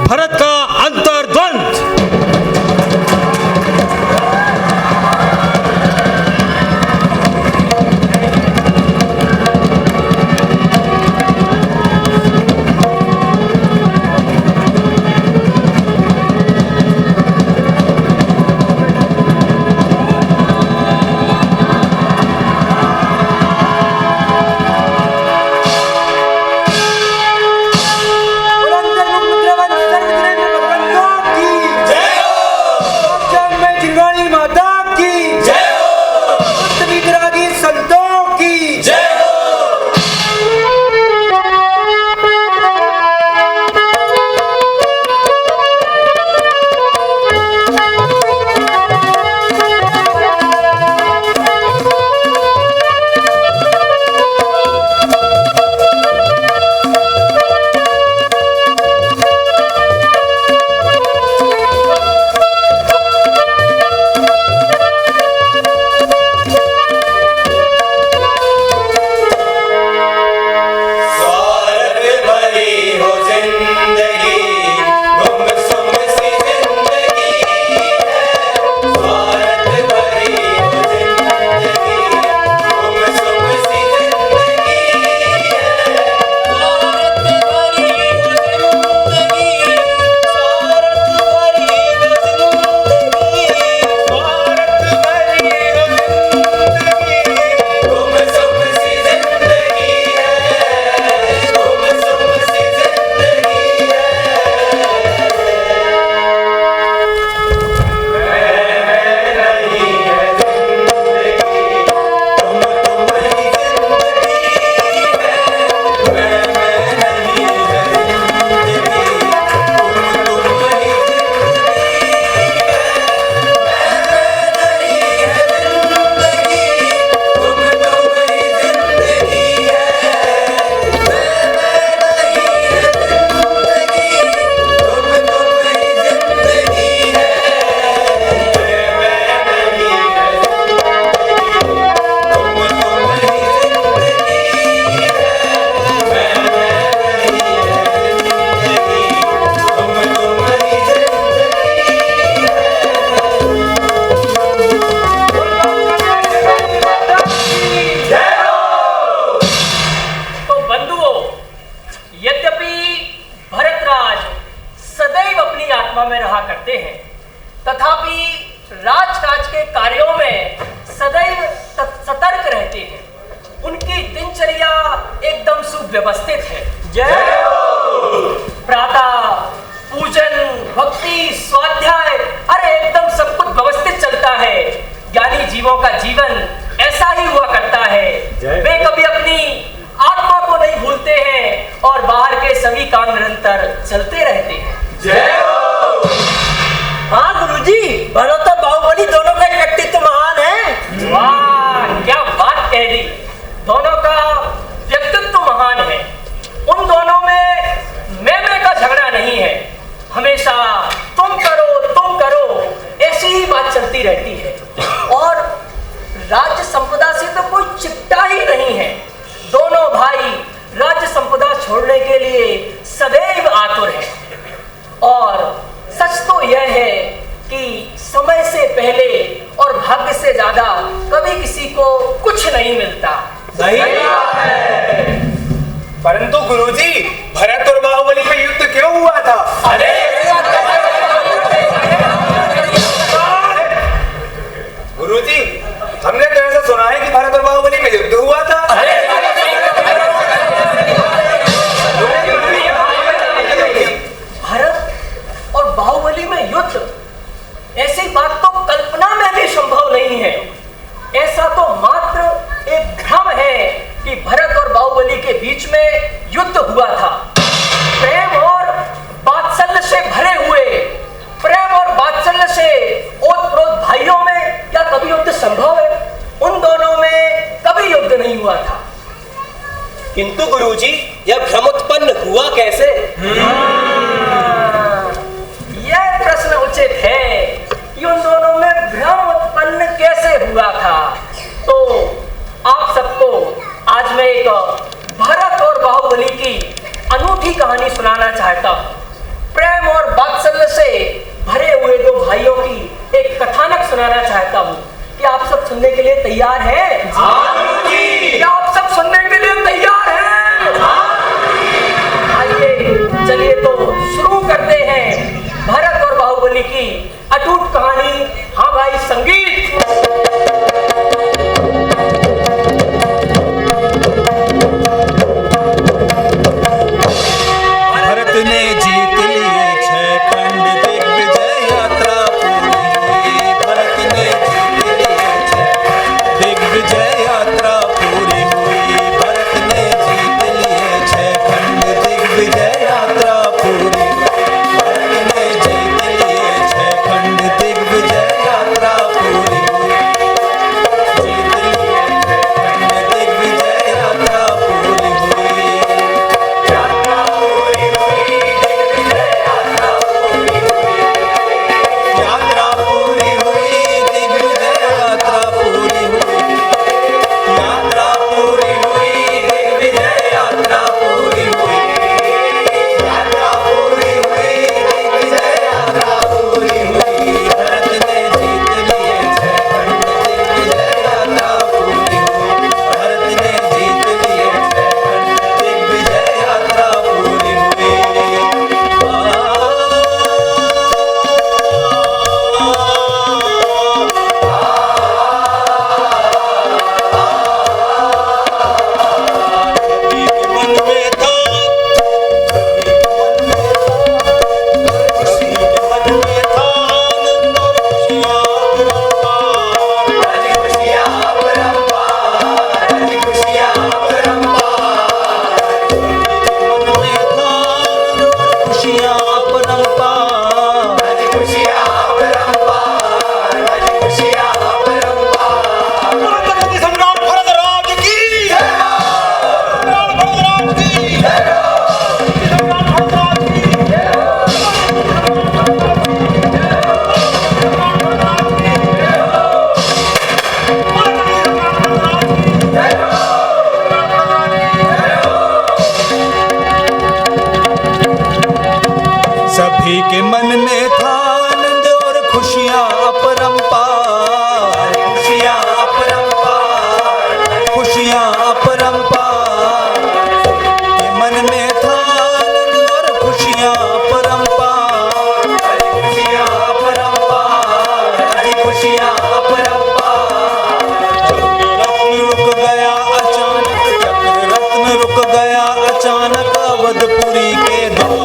भरत का अंतर्द्वंद। में रहा करते हैं, तथापि राज के कार्यों में सदैव सतर्क रहते हैं। उनकी दिनचर्या एकदम सुव्यवस्थित है। जय हो। प्रातः पूजन, भक्ति, स्वाध्याय, अरे एकदम सब कुछ व्यवस्थित चलता है। ज्ञानी जीवों का जीवन ऐसा ही हुआ करता है। वे कभी अपनी आत्मा को नहीं भूलते हैं और बाहर के सभी काम निरंतर चलते रहते हैं। जय हो। हाँ गुरुजी, भरत और बाहुबली दोनों का व्यक्तित्व महान है। वाह, क्या बात कह दी। दोनों का व्यक्तित्व महान है। उन दोनों में मैं का झगड़ा नहीं है। हमेशा तुम करो ऐसी ही बात चलती रहती है और राज्य संपदा से तो कोई चिपटा ही नहीं है। दोनों भाई राज्य संपदा छोड़ने के लिए सदैव आतुर हैं और सच तो यह है कि समय से पहले और भाग्य से ज्यादा कभी किसी को कुछ नहीं मिलता। सही बात है। परंतु गुरुजी, भरत और बाहुबली में युद्ध क्यों हुआ था? अरे गुरुजी, हमने तो ऐसा सुना है कि भरत और बाहुबली में युद्ध हुआ था। भरत और बाहुबली में युद्ध, ऐसी बात तो कल्पना में भी संभव नहीं है। ऐसा तो मात्र एक भ्रम है कि भरत और बाहुबली के बीच में युद्ध हुआ था। प्रेम और वात्सल्य से भरे हुए, प्रेम और वात्सल्य से ओतप्रोत भाइयों में क्या कभी युद्ध संभव है? उन दोनों में कभी युद्ध नहीं हुआ था। किंतु गुरुजी, यह भ्रम उत्पन्न हुआ कैसे? यह प्रश्न उचित है कि उन दोनों में भ्रम उत्पन्न कैसे हुआ था। तो आप सबको आज मैं एक भरत और बाहुबली की अनूठी कहानी सुनाना चाहता हूँ। प्रेम और सुनाना चाहता हूँ कि आप सब सुनने के लिए तैयार हैं? क्या आप सब सुनने के लिए तैयार हैं? आइए चलिए तो शुरू करते हैं भरत और बाहुबली की अटूट कहानी। हाँ भाई, संगीत। भरत ने जीत लिए 6 खंड दिग्विजय यात्रा पूरी। भरत ने जीत लिए 6 दिग्विजय यात्रा पूरी हुई। भरत ने जीत लिए 6 खंड दिग्विजय यात्रा पूरी। भरत ने जीत लिए 6 खंड दिग्विजय यात्रा पूरी हुई। जीत लिए 6 खंड दिग्विजय यात्रा पूरी हुई। यात्रा पूरी हुई, दिग्विजय यात्रा पूरी हुई। यात्रा पूरी हुई, दिग्विजय यात्रा पूरी हुई। यात्रा पूरी हुई, दिग्विजय यात्रा पूरी हुई। यात्रा पूरी हुई, दिग्विजय यात्रा पूरी हुई। भरत ने जीत लिए 6 खंड दिग्विजय यात्रा पूरी हुई। भरत ने जीत लिए 6 खंड दिग्विजय यात्रा पूरी हुई। मन में था, सभी के मन में था आनंद और खुशियाँ अपरंपार। राजी खुशियाँ अपरंपार, राजी खुशियाँ अपरंपार। मन में था आनंद और खुशियाँ अपरंपार। राजी खुशियाँ अपरंपार, राजी खुशियाँ अपरंपार। छत्रपति सम्राट भरतराज की जय हो। सम्राट भरतराज की जय हो। सम्राट भरतराज की जय हो। सभी के मन में था आनंद और खुशियाँ अपरंपार। खुशियाँ अपरंपार, खुशियाँ अपरंपार। के मन में था आनंद और खुशियाँ अपरंपार। खुशियाँ अपरंपार, खुशियाँ अपरंपार। चक्र रत्न रुक गया अचानक, चक्र रत्न रुक गया अचानक अवधपुरी के द्वार।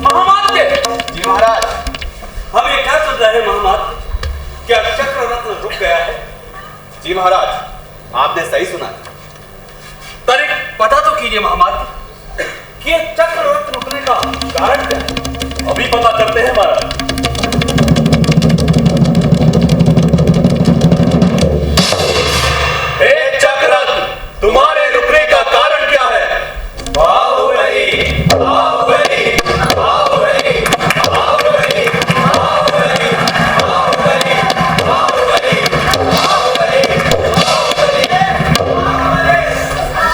महामात्य, जी महाराज। हम ये क्या सुन रहे हैं महामात्य? क्या चक्र रत्न रुक गया है? जी महाराज, आपने सही सुना। तारीख पता तो कीजिए महामात्य कि ये चक्र रत्न रुकने का कारण क्या है? अभी पता करते हैं महाराज। हे चक्ररत्न, तुम्हारे रुकने का कारण क्या है? बाहुबली, बाहुबली, बाहुबली, बाहुबली, बाहुबली, बाहुबली, बाहुबली, बाहुबली।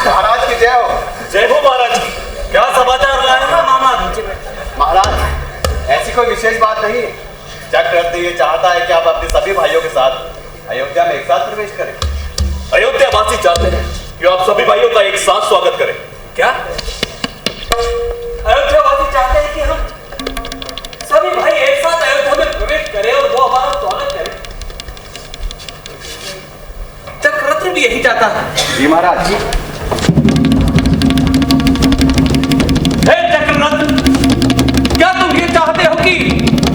महाराज की जय हो। जय हो महाराज की। क्या समाचार लाए हैं महाराज? महाराज, ऐसी कोई विशेष बात नहीं है। चक्ररत्न ये चाहता है कि आप अपने सभी भाइयों के साथ अयोध्या में एक साथ प्रवेश करें। अयोध्या वासी चाहते हैं कि आप सभी भाइयों का एक साथ स्वागत करें। क्या अयोध्या वासी चाहते हैं कि हम सभी भाई एक साथ अयोध्या में प्रवेश करें और वो हमारा स्वागत करें? चक्ररत्न भी यही चाहता है। जी महाराज। हे चक्ररत्न, क्या तुम ये चाहते हो कि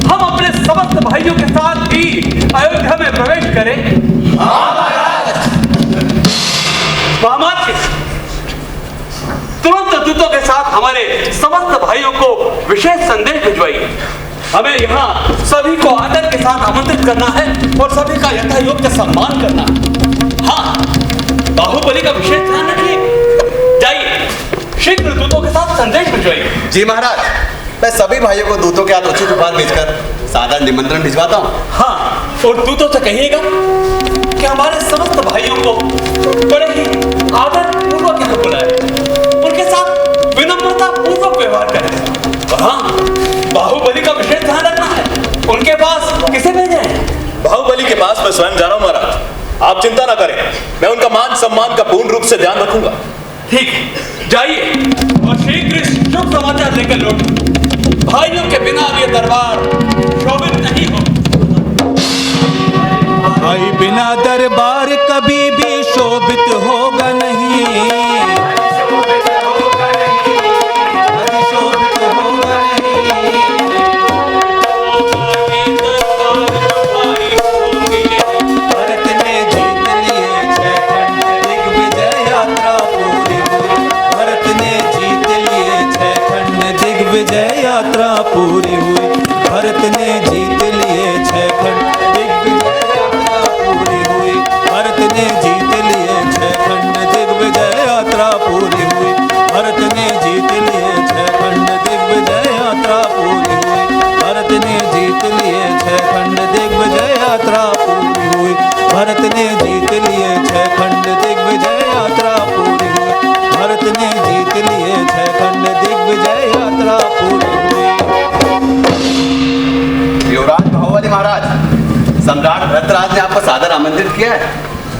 हम अपने समस्त भाइयों के साथ भी अयोध्या में प्रवेश करें? महामात्य, तुरंत दूतों के साथ हमारे समस्त भाइयों को विशेष संदेश भिजवाइए। हमें यहाँ सभी को आदर के साथ आमंत्रित करना है और सभी का यथायोग्य सम्मान करना है। हाँ, बाहुबली का विशेष ध्यान रखिए। जाइए, शीघ्र दूतों के साथ संदेश भिजवाइए। जी महाराज, मैं सभी भाइयों को दूतों के हाथ उचित उपहार भेजकर साधारण निमंत्रण भिजवाता हूँ। हाँ, और दूतों से कहिएगा कि हमारे समस्त भाइयों को बड़े ही आदर पूर्वक यहाँ बुलाए, उनके साथ विनम्रता पूर्वक व्यवहार करें। और हाँ, बाहुबली का विशेष ध्यान रखना है। उनके पास किसे भेजें? बाहुबली के पास मैं स्वयं जा रहा हूँ महाराज, आप चिंता ना करें, मैं उनका मान सम्मान का पूर्ण रूप से ध्यान रखूंगा। ठीक, जाइए और शीघ्र शुभ समाचार लेकर लौट। भाइयों के बिना अब ये दरबार शोभित नहीं हो। भाई बिना दरबार कभी भी शोभित होगा नहीं, शोभित होगा नहीं। भरत ने जीत लिए 6 खंड, दिग्विजय यात्रा पूरी हुई। भरत ने जीत लिए 6 खंड, दिग्विजय यात्रा पूरी हुई। भरत ने जीत लिए 6 खंड, दिग्विजय यात्रा पूरी हुई। भरत ने जीत लिए 6 खंड, दिग्विजय यात्रा पूरी हुई। भरत ने जीत लिए 6 खंड, दिग्विजय यात्रा पूरी हुई। भरत ने जीत लिए 6 खंड, दिग्विजय यात्रा पूरी हुई। भरत ने जीत लिए 6 खंड, दिग्विजय यात्रा पूरी हुई। भरत ने जीत लिए 6 खंड, दिग्विजय यात्रा पूरी हुई। युवराज बाहुबली महाराज, सम्राट भरतराज ने आपको सादर आमंत्रित किया है।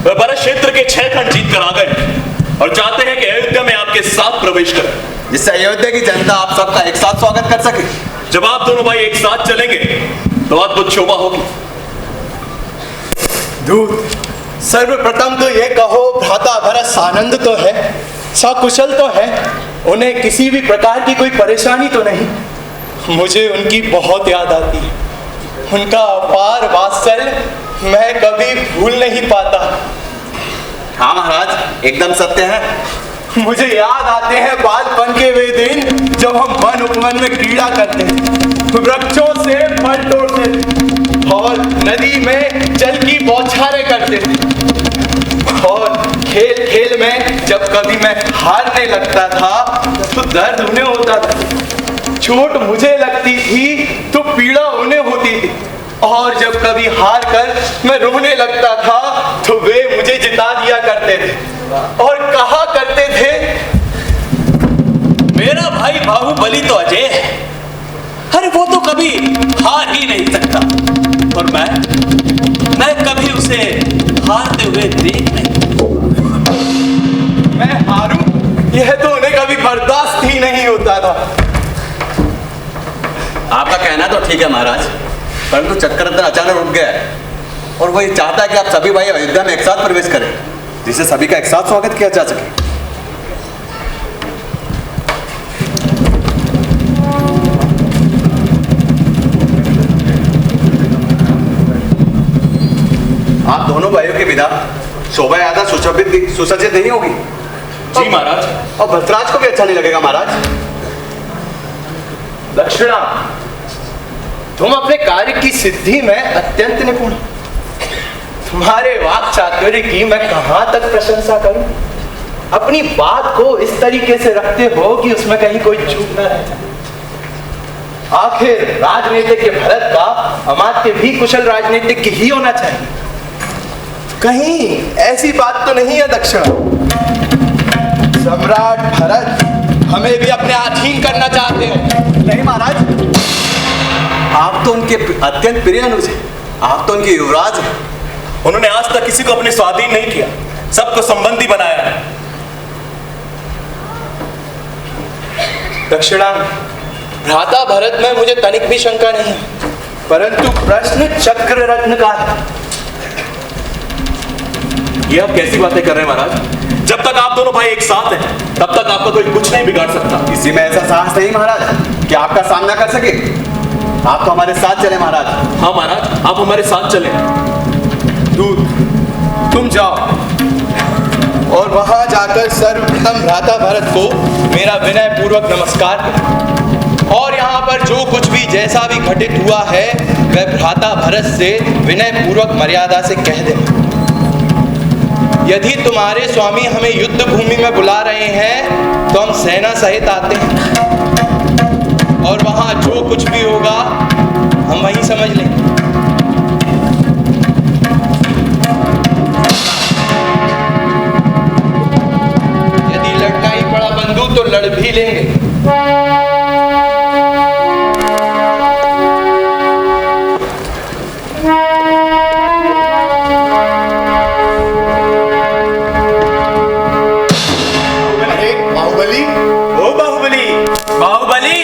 वह भरत क्षेत्र के 6 खंड जीत कर आ गए और चाहते हैं कि अयोध्या में आपके साथ प्रवेश करें, जिससे अयोध्या की जनता आप सबका एक साथ स्वागत कर सके। जब आप दोनों भाई एक साथ चलेंगे तो अद्भुत शोभा होगी। दूत, सर्वप्रथम तो ये कहो, भ्राता भरत सानंद तो है, सकुशल तो है, उन्हें किसी भी प्रकार की कोई परेशानी तो नहीं? मुझे उनकी बहुत याद आती है। उनका अपार वात्सल्य मैं कभी भूल नहीं पाता। हाँ महाराज, एकदम सत्य है। मुझे याद आते हैं बालपन के वे दिन जब हम वन उपवन में क्रीड़ा करते थे, वृक्षों से फल तोड़ते थे और नदी में जल की बौछारें करते थे। और खेल खेल में जब कभी मैं हारने लगता था तो दर्द उन्हें होता था, चोट मुझे लगती थी तो पीड़ा उन्हें होती थी, और जब कभी हार कर मैं रोने लगता था तो वे मुझे जिता दिया करते थे और कहा करते थे, मेरा भाई बाहुबली तो अजय है, अरे वो तो कभी हार ही नहीं सकता, और मैं कभी उसे हारते हुए देख नहीं। मैं हारूं, यह तो उन्हें कभी बर्दाश्त ही नहीं होता था। आपका कहना तो ठीक है महाराज, परंतु चक्रवर्ती अचानक उठ गया है और वो ये चाहता है कि आप सभी भाई अयोध्या में एक साथ प्रवेश करें, जिससे सभी का एक साथ स्वागत किया जा सके। आप दोनों भाइयों के बिना शोभा यात्रा सुसज्जित नहीं होगी। जी महाराज। और भरतराज को भी अच्छा नहीं लगेगा महाराज। दक्षिणा, तुम अपने कार्य की सिद्धि में अत्यंत निपुण, तुम्हारे वाक चातुर्य की मैं कहां तक प्रशंसा करूं। अपनी बात को इस तरीके से रखते हो कि उसमें कहीं कोई चूक न रह जाए। आखिर राजनीतिज्ञ भरत का अमात्य भी कुशल राजनीतिज्ञ ही होना चाहिए। कहीं ऐसी बात तो नहीं है दक्षिणा? सम्राट भरत हमें भी अपने अधीन करना चाहते हो? नहीं महाराज, आप तो उनके अत्यंत प्रिय अनुज हैं, आप तो उनके युवराज हैं। उन्होंने आज तक किसी को अपने स्वाधीन नहीं किया, सबको संबंधी बनाया है। दक्षिणा, भ्राता भरत में मुझे तनिक भी शंका नहीं, परंतु प्रश्न चक्र रत्न का है। ये आप कैसी बातें कर रहे हैं महाराज? जब तक आप दोनों भाई एक साथ हैं तब तक आपका कोई कुछ नहीं बिगाड़ सकता। इसी में ऐसा साहस नहीं महाराज कि आपका सामना कर सके। आप तो हमारे साथ चले महाराज। हाँ महाराज, आप हमारे साथ चलें। दूत, तुम जाओ और वहां जाकर सर्वप्रथम भ्राता भरत को मेरा विनय पूर्वक नमस्कार करो, और यहाँ पर जो कुछ भी जैसा भी घटित हुआ है वह भ्राता भरत से विनय पूर्वक मर्यादा से कह देना। यदि तुम्हारे स्वामी हमें युद्ध भूमि में बुला रहे हैं तो हम सेना सहित आते हैं और वहां जो कुछ भी होगा हम वहीं समझ लेंगे। यदि लड़ना ही पड़ा बंधु तो लड़ भी लेंगे। बाहुबली, ओ बाहुबली, बाहुबली,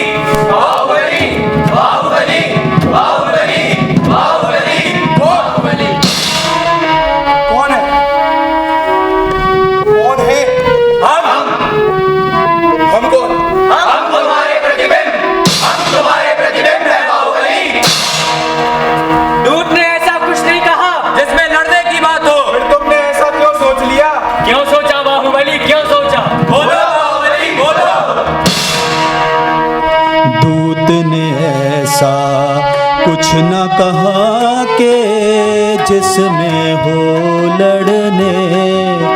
बाहुबली, बाहुबली, बाहुबली, बाहुबली, बाहुबली। कौन है? कौन है? हम कौन? हम तुम्हारे प्रतिबिंब, हम तुम्हारे प्रतिबिंब है बाहुबली। दूत ने ऐसा कुछ नहीं कहा जिसमें लड़ने की बात हो। फिर तुमने ऐसा क्यों सोच लिया? क्यों सोचा बाहुबली, क्यों सोचा? बोलो बाहुबली, बोलो। दूत ने ऐसा कुछ न कहा कि जिसमें हो लड़ने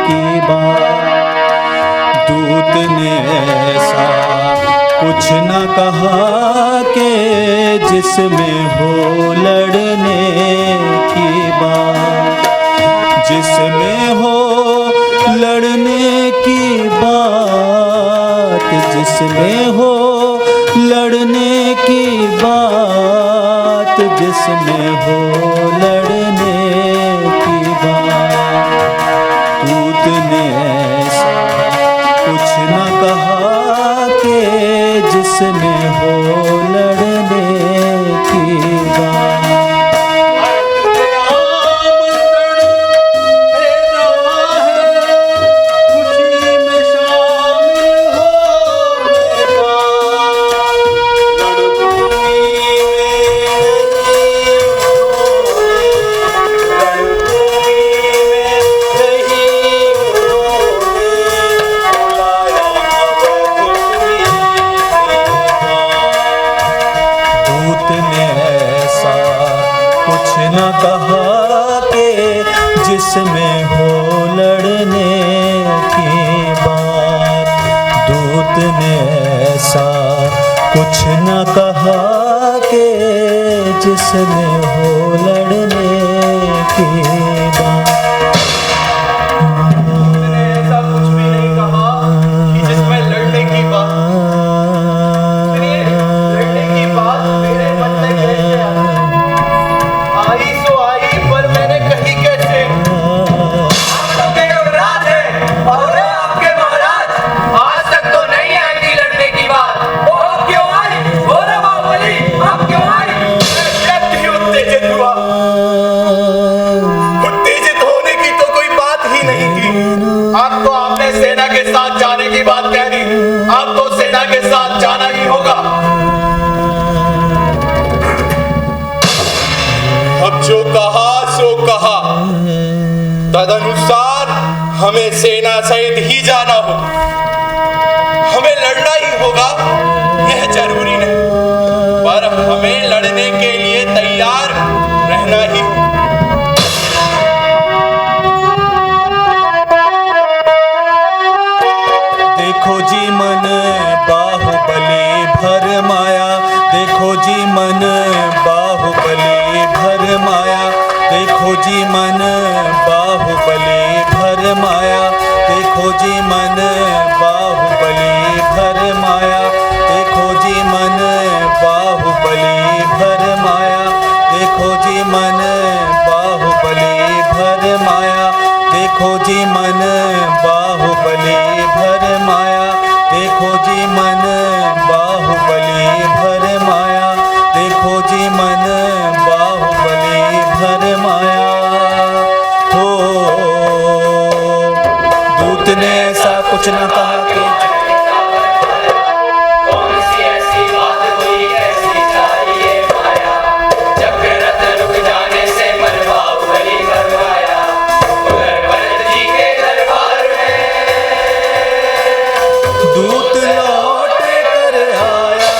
की बात। दूत ने ऐसा कुछ न कहा कि जिसमें हो लड़ने की बात। जिसमें हो लड़ने की बात, जिसमें हो लड़ने की बात, जिसमें हो लड़ने की बात। दूत ने ऐसा कुछ न कहा कि जिसमें हो लड़ने की बात। कहा कि जिसमें हो लड़ने की बात। दूत ने ऐसा कुछ न कहा कि जिसमें हो लड़ने की बात। तुमने ऐसा कुछ भी नहीं कहा कि जिसमें लड़ने की बात। लड़ने की बात मेरे मन में कैसे आई सो आई, पर मैंने कही कैसे? आपके युवराज हैं और आपके महाराज, आज तक तो नहीं आई थी लड़ने की बात। वो अब क्यों आई? बोलो बाहुबली, अब क्यों आई? मैं ही उत्तेजित हुआ। उत्तेजित होने की तो कोई बात ही नहीं थी। अब तो आपने सेना के साथ जाने की बात कह दी, अब तो सेना के साथ जाना ही होगा। अब जो कहा सो कहा, तदनुसार हमें सेना सहित ही जाना होगा। हमें लड़ना ही होगा, यह जरूरी नहीं, पर हमें लड़ने के लिए तैयार रहना ही होगा। देखो जी मन बाहुबली भर माया। देखो जी मन बाहुबली भर माया। देखो जी मन बाहुबली भर माया। देखो जी मन बाहुबली भर माया। देखो जी मन बाहुबली भर माया। देखो जी मन बाहुबली भर माया। देखो जी मन बाहुबली भर माया। देखो जी मन बाहुबली भर माया। देखो जी मन बाहुबली भर माया। हो दूत ने ऐसा कुछ न कहा कि कौन सी ऐसी बात हुई, कैसी चाहिए माया, जब रथ रुक जाने से मन बाहुबली भरमाया। उधर भरत जी के दरबार में दूत लौट कर आया।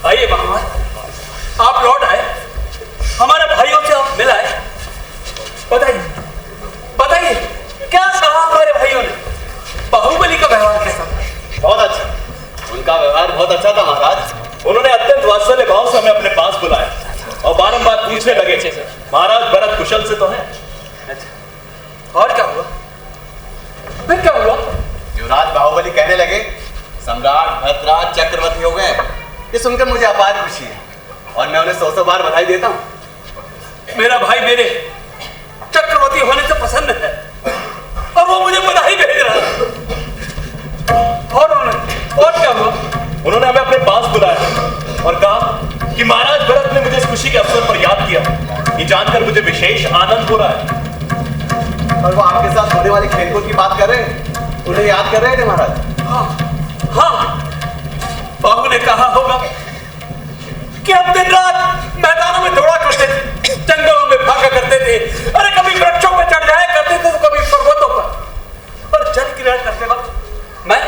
आइए महाराज, आप लौट आए, हमारे भाइयों से आप मिल आए। क्या कहा हमारे भाइयों ने? बाहुबली का व्यवहार कैसा था? बहुत अच्छा, उनका व्यवहार बहुत अच्छा था महाराज। उन्होंने अत्यंत वात्सल्य भाव से हमें अपने पास बुलाया और बारंबार पूछने लगे, महाराज भरत कुशल से तो है? और क्या हुआ? फिर क्या हुआ? युवराज बाहुबली कहने लगे सम्राट भरतराज चक्रवर्ती हो गए। ये सुनकर मुझे अपार खुशी है और मैं उन्हें 100 बार बधाई देता हूँ। मेरा भाई मेरे चक्रवर्ती होने से प्रसन्न है और वो मुझे बधाई भेज रहा है। और क्या हुआ? उन्होंने हमें अपने पास बुलाया और कहा कि महाराज भरत ने मुझे इस खुशी के अवसर पर याद किया। ये जानकर मुझे विशेष आनंद हो रहा है। और वो आपके साथ होने वाले खेलकूद की बात कर रहे हैं, उन्हें याद कर रहे थे महाराज। हाँ, बाहू ने कहा होगा कि हम दिन रात मैदानों में दौड़ा करते थे, जंगलों में भागा करते थे, अरे कभी वृक्षों पर चढ़ जाया करते थे तो कभी पर्वतों पर। और जल क्रीड़ा करते वक्त मैं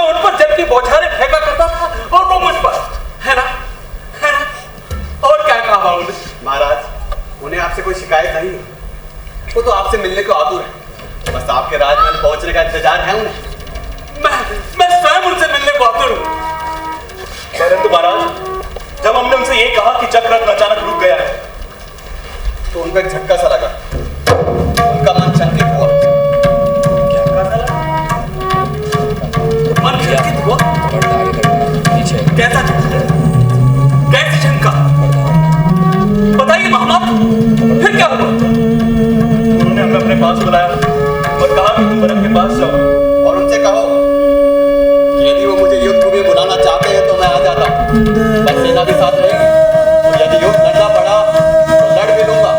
उन पर जल की बौछारें फेंका करता था और वो मुझ पर, है ना? और क्या कहा बाबू ने? महाराज उन्हें आपसे कोई शिकायत नहीं है, वो तो आपसे मिलने को आतुर है। बस आपके राजमहल पहुंचने का इंतजार है उन्हें। मैं स्वयं उनसे मिलने को आतुर हूं। परंतु महाराज जब हमने उनसे ये कहा कि चक्ररत्न अचानक रुक गया है तो उनको एक झटका सा लगा, उनका मन चंकित हुआ। मन चंकित हुआ? कैसा झटका? कैसी शंका? बताइए महामात, फिर क्या हुआ? उन्होंने हमें अपने पास बुलाया और कहा कि तुम भरत के पास जाओ और उनसे कहो कि यदि वो मुझे युद्ध भूमि बुलाना चाहते हैं तो मैं आ जाता हूँ। बस सेना भी साथ रहेगी और यदि युद्ध लड़ना पड़ा तो लड़ भी लूंगा।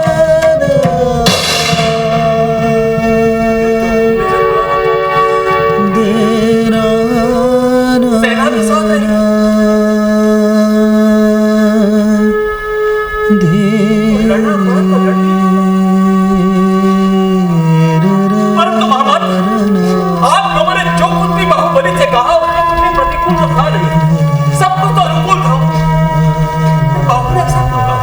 सेना भी साथ रहेगी? लड़ना पड़ा तो लड़ेगी। परंतु महामात, आप लोगों ने जो कुछ भी बाहुबली से कहा उसमें कुछ भी प्रतिकूल तो था नहीं, सब कुछ तो अनुकूल था। बाहु ने ऐसा क्यों कहा?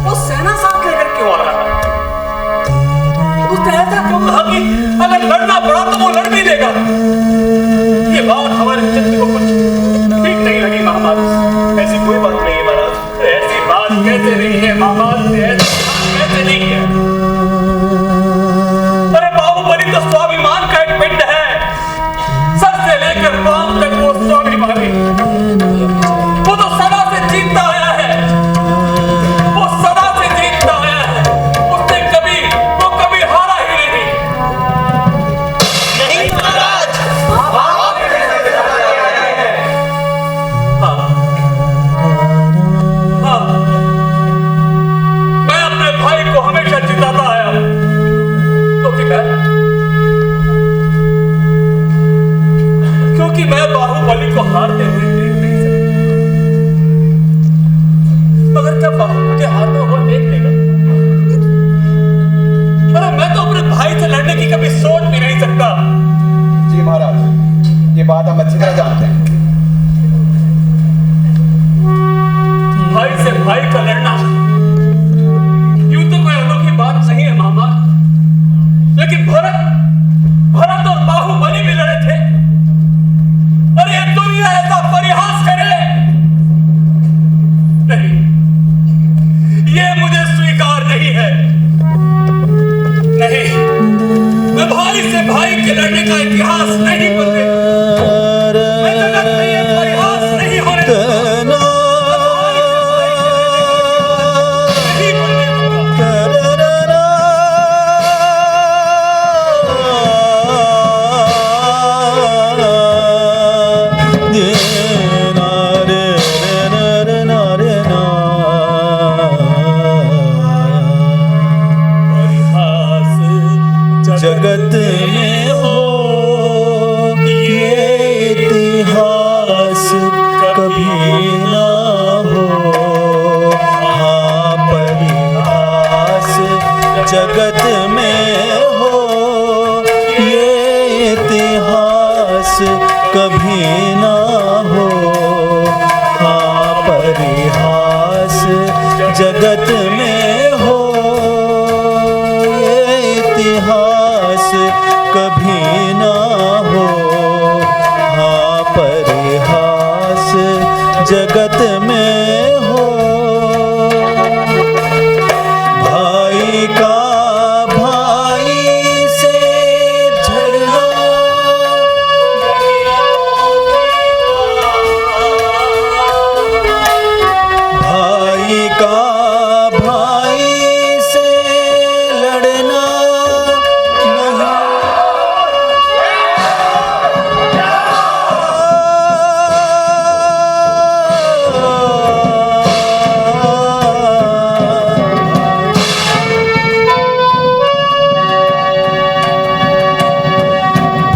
वो सेना साथ लेकर क्यों आ रहा है? उसने ऐसा क्यों कहा कि अगर लड़ना पड़ा तो वो लड़ भी लेगा? ये बात हमारे चित्त को कुछ ठीक नहीं लगी महामात। ऐसी कोई बात नहीं है महाराज। ऐसी बात कैसे नहीं है महामात? ऐसी बात कैसे नहीं है? अरे बाहुबली तो स्वाभिमान का एक पिंड है, सर से लेकर पांव तक वो स्वाभिमानी। वो तो सदा से जीतता आया है, वो सदा से जीतता आया है। उसने वो कभी हारा ही नहीं। नहीं महाराज, हाँ, मैं अपने भाई को हमेशा जिताता आया हूं, क्योंकि मैं बाहुबली को हारते हुए देख नहीं सकता। मगर क्या बाहु मुझे हारता हुआ देख लेगा? अरे मैं तो अपने भाई से लड़ने की कभी सोच भी नहीं सकता। जी महाराज, ये बात हम अच्छी तरह जानते हैं। भाई से भाई का लड़ना यूं तो कोई अनोखी बात नहीं है मामा, लेकिन भरत और बाहुबली भी लड़े थे। अरे ये दुनिया ऐसा परिहास करे नहीं, ये मुझे स्वीकार नहीं है। नहीं, मैं भाई से भाई के लड़ने का इतिहास नहीं बोलने, मैं जगत में ये परिहास नहीं होने दूंगा। जगत में हो ये इतिहास कभी ना हो। हाँ परिहास जगत में हो ये इतिहास कभी ना हो। हाँ परिहास जगत में हो ये इतिहास कभी ना हो। हाँ परिहास जगत में हो, भाई का भाई से झगड़ा, भाई का भाई से लड़ना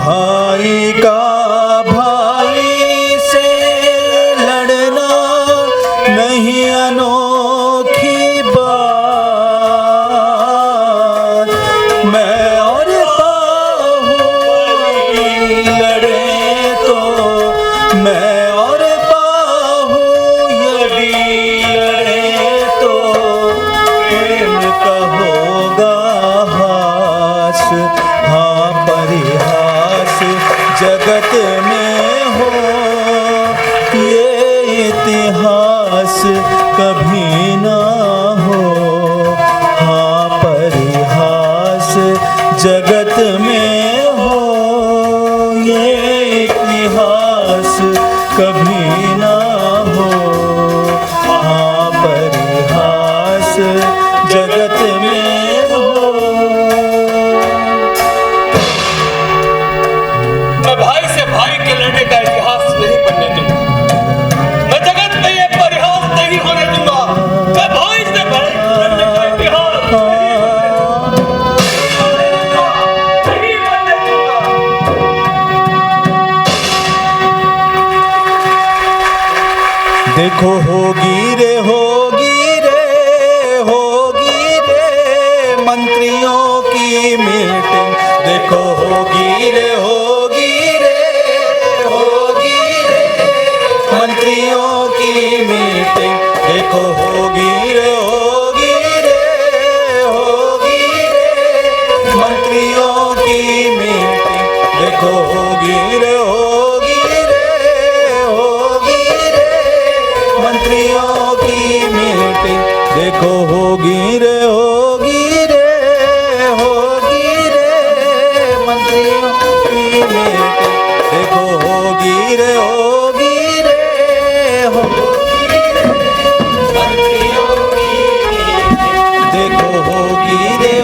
भाई का भाई से लड़ना नहीं अनोखी बात। मैं और पाहूं लड़े तो, मैं और पाहूं यदि लड़े तो प्रेम का होगा हास। हाँ परिहास जगत में हो, ये इतिहास कभी ना हो। हाँ परिहास जगत में हो, ये इतिहास कभी ना हो। हाँ परिहास जगत में हो। मैं भाई से भाई के लड़ने का इतिहास नहीं बनने दूंगा। मैं जगत में ये परिहास नहीं होने दूंगा। मैं भाई से भाई के लड़ने का इतिहास नहीं बनने दूंगा। देखो होगी रे मंत्रियों की मीटिंग। देखो होगी रे मंत्रियों की मीटिंग। देखो होगी रे मंत्रियों की मीटिंग। देखो होगी रे मंत्रियों की मीटिंग। देखो होगी रे मंत्रियों की मीटिंग। देखो होगी रे मंत्रियों की मीटिंग। देखो होगी रे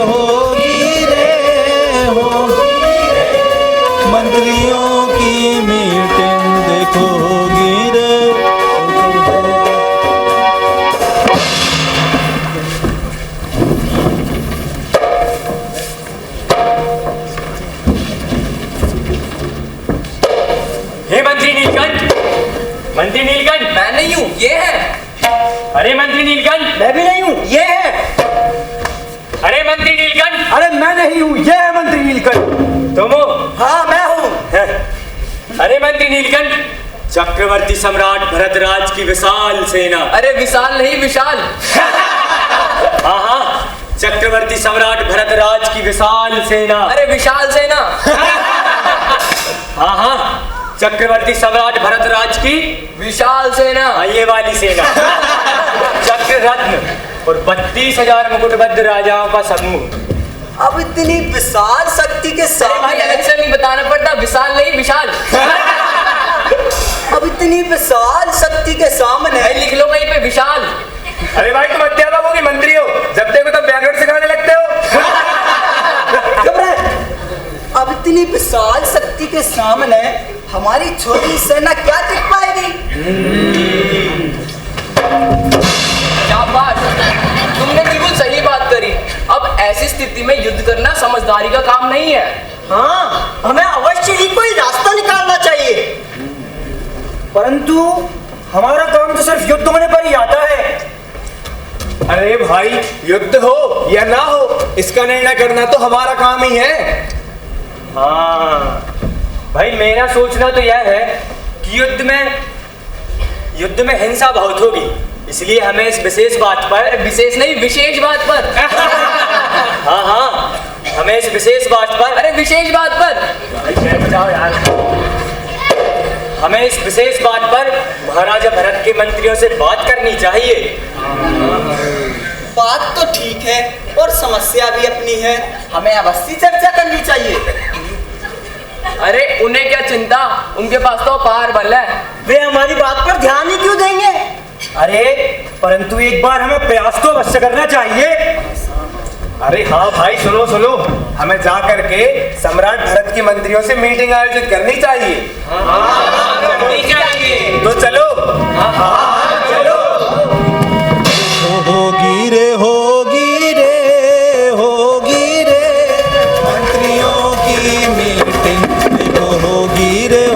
मंत्रियों की मीटिंग। देखो होगी रे। हे मंत्री नीलकंठ, मंत्री नीलकंठ, मैं नहीं हूँ, ये है। अरे मंत्री नीलकंठ, मैं भी नहीं हूँ, ये है। अरे मंत्री नीलकंठ, अरे मैं नहीं हूँ, ये है मंत्री नीलकंठ। तुम हो? हाँ मैं हूँ। अरे मंत्री नीलकंठ, चक्रवर्ती सम्राट भरतराज की विशाल सेना। अरे विशाल नहीं विशाल। हाँ हाँ, चक्रवर्ती सम्राट भरतराज की विशाल सेना। अरे विशाल सेना। हाँ हाँ, चक्रवर्ती सम्राट भरतराज की विशाल सेना। ये वाली सेना। चक्र रत्न और 32,000 मुकुटबद्ध राजाओं का समूह। अब इतनी विशाल शक्ति के अरे भाई सामने, अलग से नहीं बताना पड़ता, विशाल नहीं विशाल। अब इतनी विशाल शक्ति के सामने भाई लिख लो कहीं पे विशाल। अरे भाई तुम अध्यापक हो कि मंत्री हो? जब देखो तब व्याकरण सिखाने लगते हो। घबराए। अब इतनी विशाल शक्ति के सामने हमारी छोटी सेना क्या टिक पाएगी? शाबाश, तुमने बिल्कुल सही बात करी। अब ऐसी स्थिति में युद्ध करना समझदारी का काम नहीं है। हाँ, हमें अवश्य ही कोई रास्ता निकालना चाहिए। परंतु हमारा काम तो सिर्फ युद्ध होने पर ही आता है। अरे भाई, युद्ध हो या ना हो, इसका निर्णय करना तो हमारा काम ही है। हाँ भाई, मेरा सोचना तो यह है कि युद्ध में हिंसा बहुत होगी, इसलिए हमें इस विशेष बात पर, विशेष नहीं विशेष बात पर। हाँ हाँ, हमें इस विशेष बात पर, अरे विशेष बात पर, जाओ यार, हमें इस विशेष बात पर महाराजा भरत के मंत्रियों से बात करनी चाहिए। बात तो ठीक है और समस्या भी अपनी है, हमें अवश्य चर्चा करनी चाहिए। अरे उन्हें क्या चिंता, उनके पास तो अपार बल है। वे हमारी बात पर ध्यान ही क्यों देंगे? अरे परंतु एक बार हमें प्रयास तो अवश्य करना चाहिए। अरे हाँ भाई, सुनो सुनो, हमें जा करके सम्राट भरत की मंत्रियों से मीटिंग आयोजित करनी चाहिए। करनी चाहिए। तो चलो। होगी रे मंत्रियों की मीटिंग, देखो होगी रे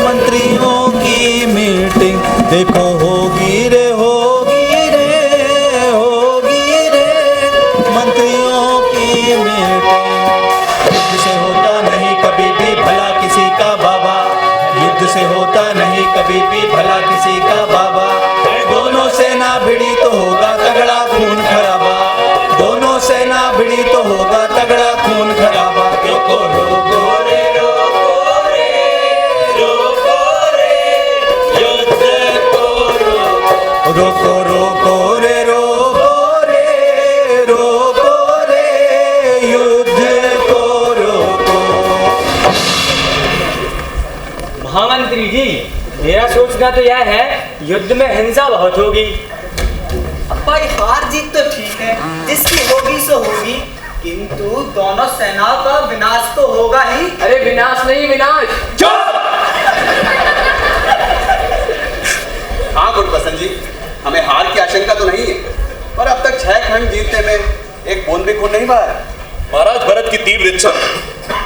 मंत्रियों की मीटिंग, देखो होगी रे मंत्रियों की मीटिंग। युद्ध से होता नहीं कभी भी भला किसी का बाबा, युद्ध से होता नहीं कभी भी भला किसी का बाबा। दोनों सेना भिड़ी तो होगा तगड़ा खून खराबा, दोनों सेना भिड़ी तो होगा तगड़ा खून खराबा। रोको रोको रे रोको रे युद्ध को रोको रोको रे युद्ध को रोको। महामंत्री जी, मेरा सोचना तो यह है, युद्ध में हिंसा बहुत होगी। अब भाई हार जीत तो ठीक है, जिसकी होगी सो होगी, किंतु दोनों सेनाओं का विनाश तो होगा ही। अरे विनाश नहीं, विनाश। हाँ गुरबसन जी, हमें हार की आशंका तो नहीं है, पर अब तक 6 खंड जीतने में एक बूंद भी खून नहीं बहा है। महाराज भरत की तीव्र इच्छा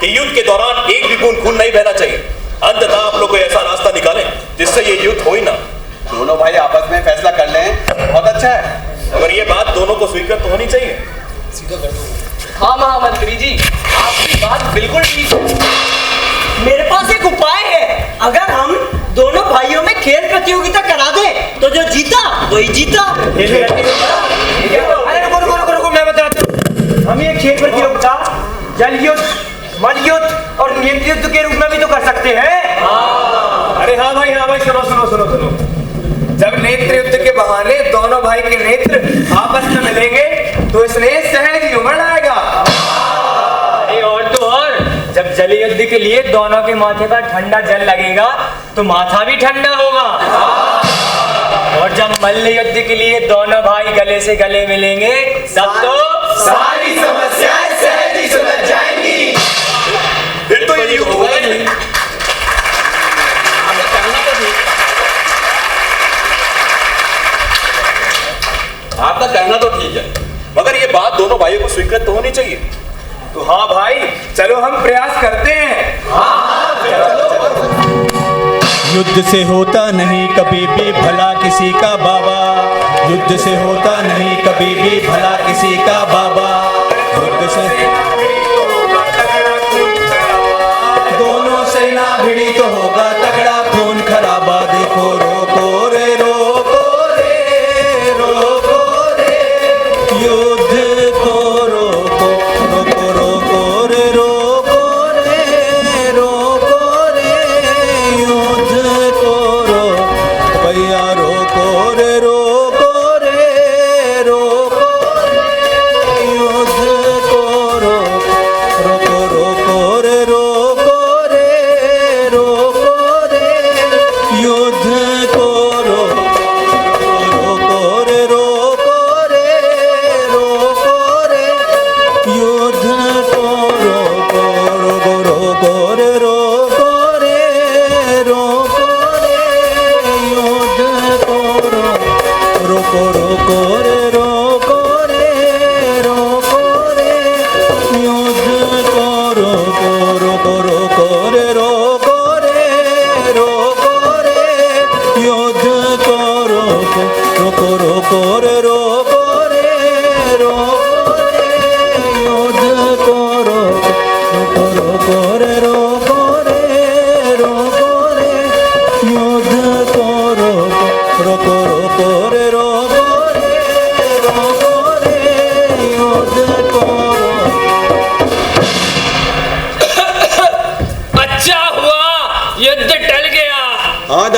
कि युद्ध के दौरान एक भी बूंद खून नहीं बहना चाहिए। अंततः आप लोग कोई ऐसा रास्ता निकालें जिससे ये युद्ध हो ही ना। दोनों भाई आपस में फैसला कर लें, बहुत अच्छा है। अगर ये बात दोनों को स्वीकार तो होनी चाहिए। हाँ महामंत्री जी, आपकी बात बिल्कुल ठीक है। मेरे पास एक उपाय है, अगर हम दोनों भाइयों में खेल प्रतियोगिता करा दें तो जो जीता वही जीता। अरे रुको, मैं बताता हूँ। हम ये खेल प्रतियोगिता जल युद्ध, मल युद्ध और नेत्र युद्ध के रूप में भी तो कर सकते हैं। अरे हाँ भाई, सुनो। जब नेत्र युद्ध के बहाने दोनों भाई के नेत्र आपस में मिलेंगे तो इसमें सहज ही उमड़ आएगा। अरे और तो और, जब जल युद्ध के लिए दोनों के माथे पर ठंडा जल लगेगा तो माथा भी ठंडा होगा। और जब मल्ल युद्ध के लिए दोनों भाई गले से गले मिलेंगे तब तो सारी समस्याएं सहज ही सुलझ जाएंगी। फिर तो ये युद्ध होगा ही नहीं। आपका कहना तो ठीक है, मगर ये बात दोनों भाइयों को स्वीकृत तो होनी चाहिए। तो हाँ भाई, चलो हम प्रयास करते हैं। युद्ध से होता नहीं कभी भी भला किसी का बाबा, युद्ध से होता नहीं कभी भी भला किसी का बाबा। युद्ध से दोनों सेना भिड़ी तो होगा तगड़ा खून खराबा। देखो रोको रे युद्ध को रोको युद्ध को रोको भैया, रोको रे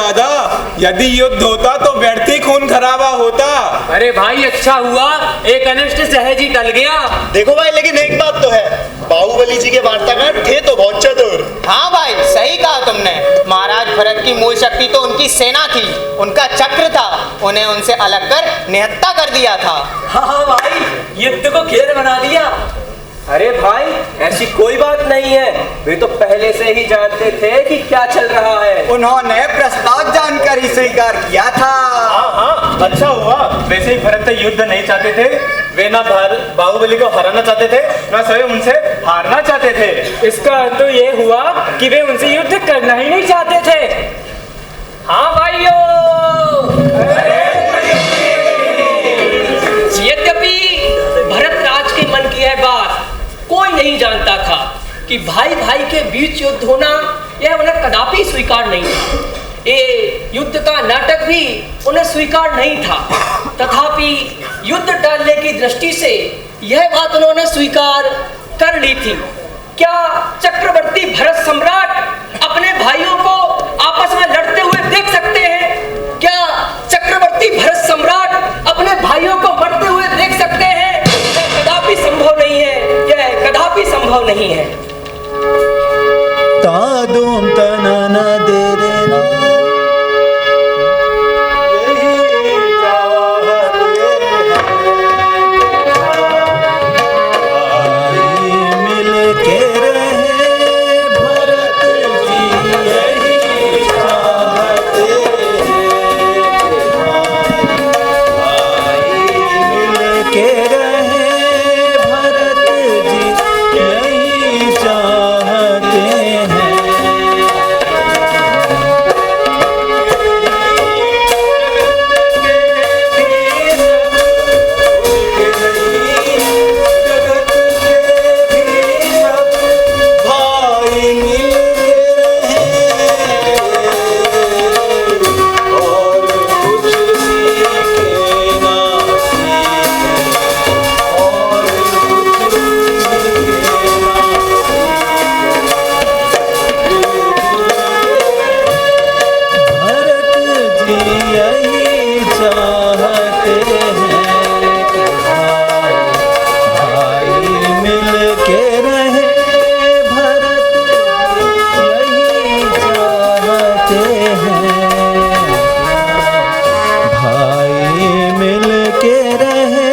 दादा, यदि युद्ध होता तो व्यर्थी खून खराबा होता। अरे भाई अच्छा हुआ एक अनिष्ट सहज ही टल गया। देखो भाई, लेकिन एक बात तो है, बाहुबली जी के वार्ताकार थे तो बहुत चतुर। हाँ भाई, सही कहा तुमने। महाराज भरत की मूल शक्ति तो उनकी सेना थी, उनका चक्र था, उन्हें उनसे अलग कर निहत्था कर दिया था। हाँ भाई, युद्ध को खेल बना दिया। अरे भाई, ऐसी कोई बात नहीं है, वे तो पहले से ही जानते थे कि क्या चल रहा है। उन्होंने प्रस्ताव जानकर ही स्वीकार किया था। हाँ, अच्छा हुआ। वैसे ही भरत युद्ध नहीं चाहते थे, वे ना बाहुबली को हराना चाहते थे, ना स्वयं उनसे हारना चाहते थे। इसका अर्थ तो ये हुआ कि वे उनसे युद्ध करना ही नहीं चाहते थे। हाँ भाइयों, यद्यपि भरत राज के मन की यह बात कोई नहीं जानता था कि भाई भाई के बीच युद्ध होना यह उन्हें कदापि स्वीकार नहीं था। ये युद्ध का नाटक भी उन्हें स्वीकार नहीं था। तथापि युद्ध टालने की दृष्टि से यह बात उन्होंने स्वीकार कर ली थी। क्या चक्रवर्ती भरत सम्राट अपने भाइयों को आपस में लड़ते हुए देख सकते हैं? क्या चक्रवर्ती भरत सम्राट अपने भाइयों को मरते हुए देख सकते हैं? यह कदापि संभव नहीं है, यह कदापि संभव नहीं है। तादुम तनना दे रे ना, यही चाहते भाई मिल के रहे भरत जी, यही चाहते भाई मिल के रहे भरत जी, यही चाहते हैं। भाई मिल के रहे और कुछ सीखे ना सीखे, और कुछ सीखे ना भरत जी यही चाहते हैं कि भाई मिल के रहे भरत यही चाहते हैं, भाई मिल के रहे।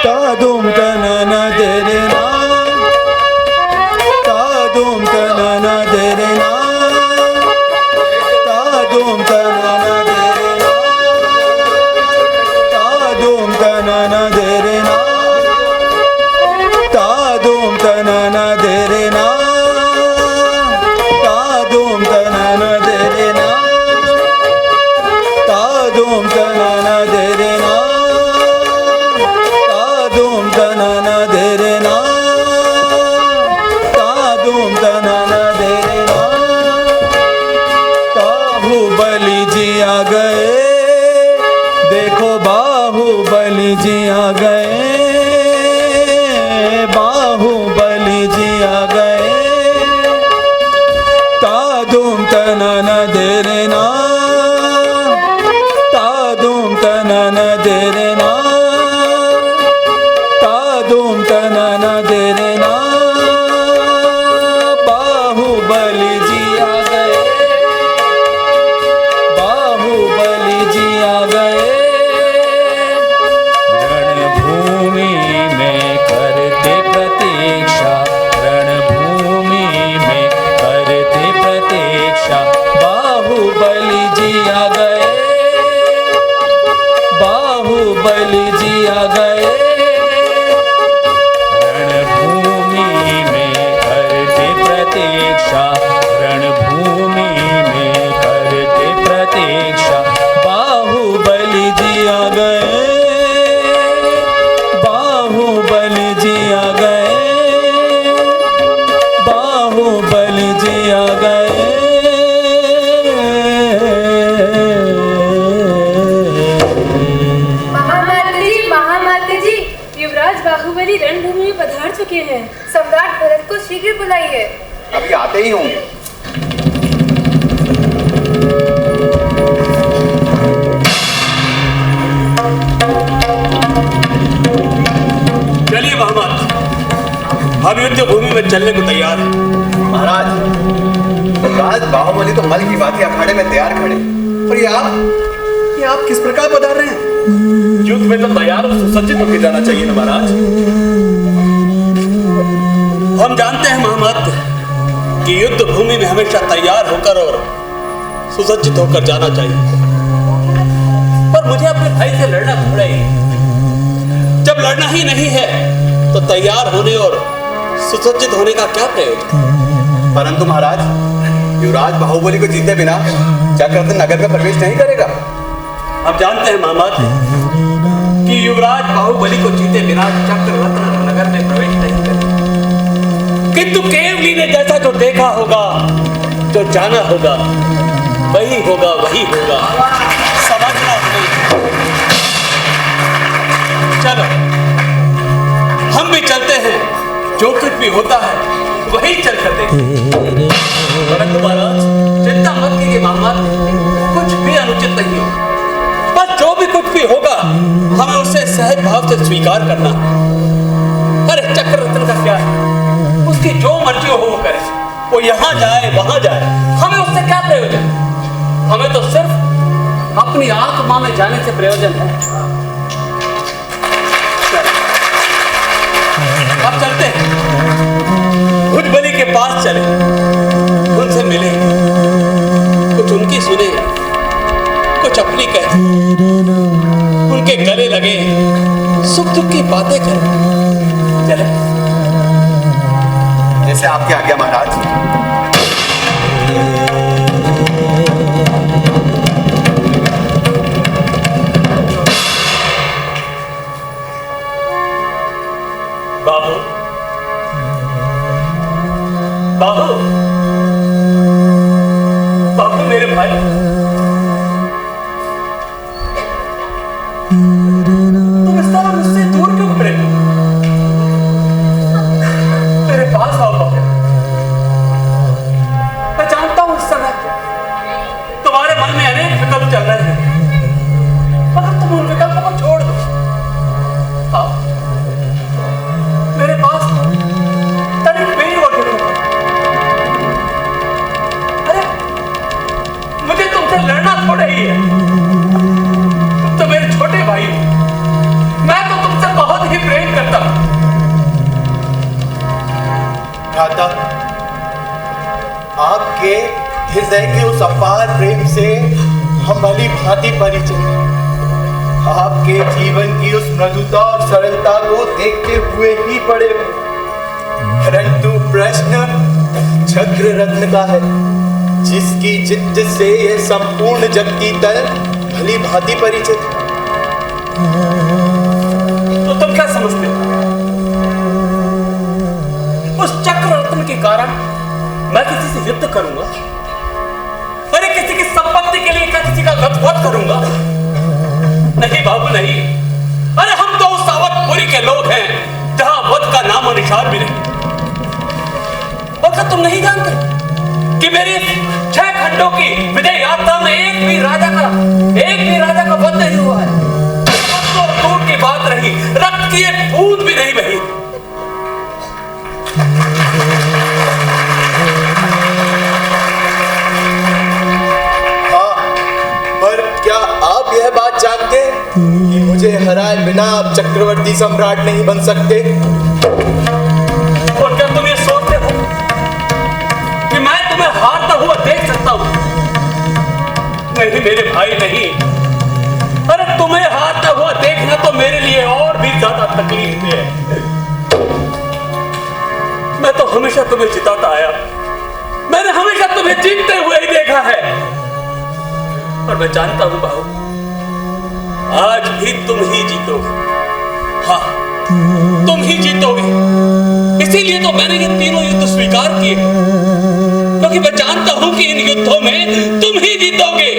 तादुम तनना दे रे ना, तादुम तनना दे रे ना, तादुम तनना दे रे ना, तादुम तनना दे रे ना, तादुम तनना दे रे ना, तादुम तनना दे रे ना, तादुम तनना दे रे ना, तादुम तनना दे रे ना, तादुम तनना दे रे ना। बाहुबली जी आ गए, देखो बाहुबली जी आ गए, बाहुबली जी आ गए। तादुम तनना दे रे ना, तादुम तनना दे रे ना, तादुम तनना दे रे ना। बाहुबली जी आ गए, बाहुबली जी आ गए। रणभूमि में करते प्रतीक्षा, रणभूमि में करते प्रतीक्षा, बाहुबली जी आ गए, बाहुबली जी आ गए। रणभूमि में करते प्रतीक्षा, रणभूमि में करते प्रतीक्षा, बाहुबली जी आ गए, बाहुबली जी आ गए, बाहुबली जी आ गए। महामाता जी, युवराज बाहुबली रणभूमि में पधार चुके हैं। सम्राट भरत को शीघ्र बुलाइए। अभी आते ही होंगे। चलने को तैयार है। महाराज, राज बाहुबली तो मल की बातें अखाड़े में तैयार खड़े, और ये आप किस प्रकार पधार रहे हैं? युद्ध में तो तैयार और सुसज्जित होकर जाना चाहिए ना महाराज। हम जानते हैं महामात्र कि युद्ध भूमि में हमेशा तैयार होकर और सुसज्जित होकर जाना चाहिए, पर मुझे अपने भाई से लड़ना थोड़ा ही, जब लड़ना ही नहीं है तो तैयार होने और सुसज्जित होने का क्या प्रयोजन? परंतु महाराज, युवराज बाहुबली को जीते बिना चक्ररत्न नगर में प्रवेश नहीं करेगा। हम जानते हैं महामात्र कि युवराज बाहुबली को जीते बिना चक्ररत्न नगर में प्रवेश नहीं करेगा, किंतु केवली ने जैसा जो देखा होगा, जो जाना होगा, वही होगा, वही होगा। समझना नहीं। चलो हम भी चलते हैं, जो कुछ भी होता है वही चल कर देखें। परंतु महाराज चिंता मत कीजिए महामात्र, कुछ भी अनुचित नहीं होगा, बस जो भी कुछ भी होगा हमें उसे सहज भाव से स्वीकार करना। अरे चक्ररत्न का क्या है, उसकी जो मर्जी हो वो करे, वो यहाँ जाए वहां जाए, हमें उससे क्या प्रयोजन? हमें तो सिर्फ अपनी आत्मा में जाने से प्रयोजन है। अब चलते हैं, भुजबली के पास चले, उनसे मिले, कुछ उनकी सुने, कुछ अपनी कहे, उनके गले लगे, सुख दुख की बातें करें। चले। जैसे आपकी आज्ञा महाराज। बाबू, बाबू, बाबू मेरे भाई, तुम इस तरह मुझसे दूर क्यों खड़े हो? मेरे पास आओ बाबू। मैं जानता हूं इस समय तुम्हारे मन में अनेक विकल्प चल रहे हैं, मगर तुम उन विकल्पों को छोड़ दो। आओ मेरे पास तनिक पेड़ और देखो। अरे मुझे तुमसे लड़ना थोड़ा ही है, तुम तो मेरे छोटे भाई हो, मैं तो तुमसे बहुत ही प्रेम करता हूं। भ्राता, आपके हृदय के उस अपार प्रेम से हम भली भांति परिचित हैं। आपके जीवन की उस मृदुता और सरलता को देखते हुए ही पड़े, परंतु प्रश्न चक्ररत्न का है, जिसकी चित्त से यह संपूर्ण जगती तल भली भांति परिचित। तो तुम क्या समझते हो? उस चक्ररत्न के कारण मैं किसी से युद्ध करूंगा? अरे किसी की संपत्ति के लिए क्या किसी का वध करूंगा? नहीं बाबू नहीं। अरे हम तो उस अवधपुरी के लोग हैं जहां वध का नाम और निशान भी नहीं। और क्या तुम नहीं जानते कि मेरी 6 खंडों की विजय यात्रा में एक भी राजा का वध नहीं हुआ है। तो दूर की बात रही, रक्त की एक बूंद भी नहीं बही। यह बात जानते कि मुझे हराए बिना आप चक्रवर्ती सम्राट नहीं बन सकते? और क्या तुम ये सोचते हो कि मैं तुम्हें हारता हुआ देख सकता हूं? नहीं मेरे भाई नहीं। अरे तुम्हें हारता हुआ देखना तो मेरे लिए और भी ज्यादा तकलीफ है। मैं तो हमेशा तुम्हें जिताता आया, मैंने हमेशा तुम्हें जीतते हुए ही देखा है। और मैं जानता हूं बाबू, आज भी तुम ही जीतोगे। हाँ, तुम ही जीतोगे। इसीलिए तो मैंने ये तीनों युद्ध स्वीकार किए, क्योंकि मैं जानता हूं कि इन युद्धों में तुम ही जीतोगे।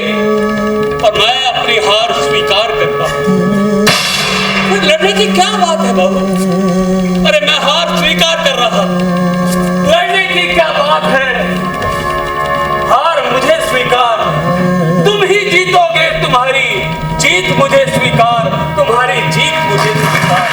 और मैं अपनी हार स्वीकार करता हूं। फिर लड़ने की क्या बात है बाबू? अरे मैं हार स्वीकार कर रहा हूं, लड़ने की क्या बात है? हार मुझे स्वीकार, तुम ही जीतोगे। तुम्हारी जीत मुझे स्वीकार, तुम्हारी जीत मुझे स्वीकार।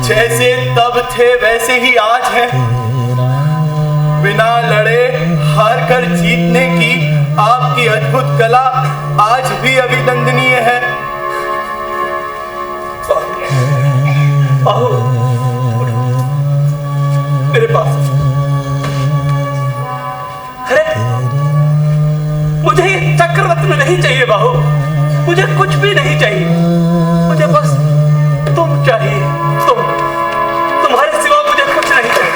जैसे तब थे वैसे ही आज हैं। बिना लड़े हार कर जीतने की आपकी अद्भुत कला आज भी अभिनंदनीय है। बाहु, मेरे पास। अरे मुझे ये चक्र रत्न नहीं चाहिए बाहु, मुझे कुछ भी नहीं चाहिए, मुझे बस तुम चाहिए, तुम्हारे सिवा मुझे कुछ नहीं चाहिए।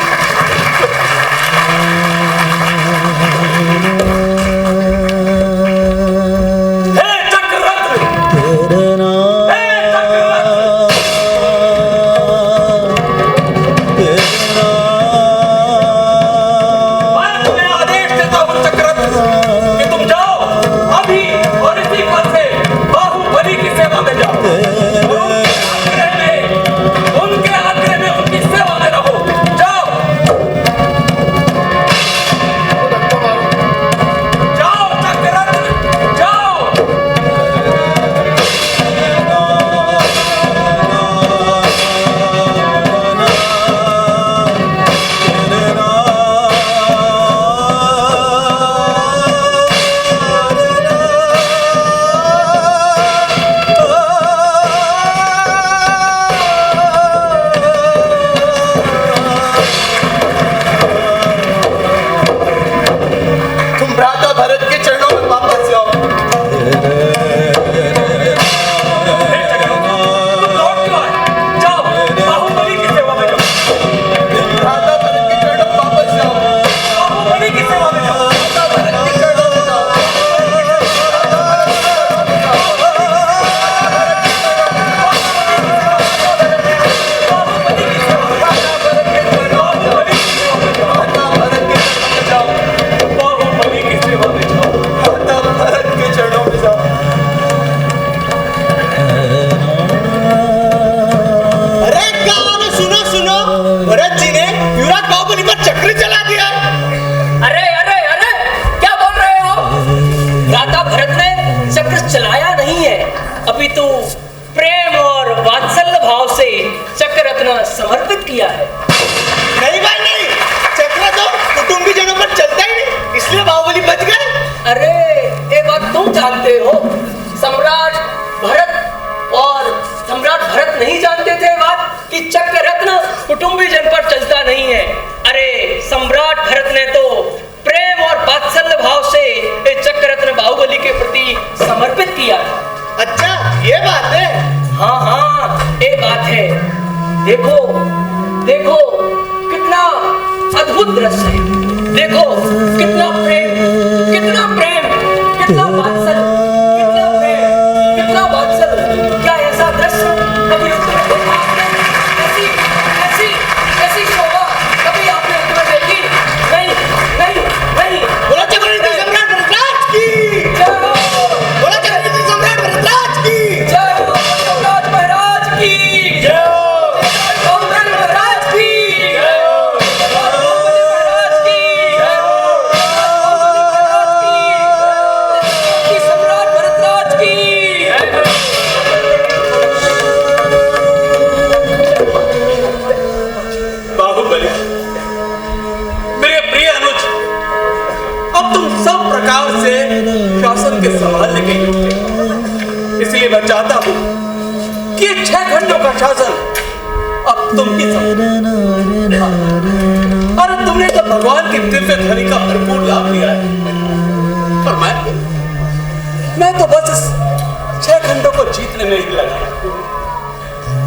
समर्पित किया है। नहीं भाई नहीं, चक्र तो कुटुंबीजनों पर चलता ही नहीं, इसलिए बाहुबली बच गए। अरे ये बात तुम जानते हो, सम्राट भरत और सम्राट भरत नहीं जानते थे बात कि चक्र रत्न कुटुंबीजन पर चलता नहीं है। अरे सम्राट भरत ने तो प्रेम और वात्सल्य भाव से ये चक्र रत्न बाहुबली के प्रति समर्पित किया था। अच्छा ये बात है? हाँ हाँ ये बात है। देखो देखो कितना अद्भुत दृश्य है, देखो कितना प्रेम, कितना प्रेम, कितना वात्सल्य, कितना प्रेम, कितना वात्सल्य। क्या ऐसा दृश्य कभी उसमें देखा आपने? ऐसी ऐसी ऐसी शोभा कभी आपने उसमें देखी? नहीं नहीं नहीं। बोला चक्रवर्ती सम्राट भरतराज की जय हो, बोला चक्रवर्ती सम्राट भरतराज की जय हो, सम्राट महाराज की जय हो, शासन के संभालने के योग्य, इसलिए मैं चाहता हूं कि 6 घंटों का शासन अब तुम ही संभालो। अरे तुमने तो भगवान की दिव्य ध्वनि का भरपूर लाभ लिया है, और मैं तो बस इस 6 घंटों को जीतने में ही लगा।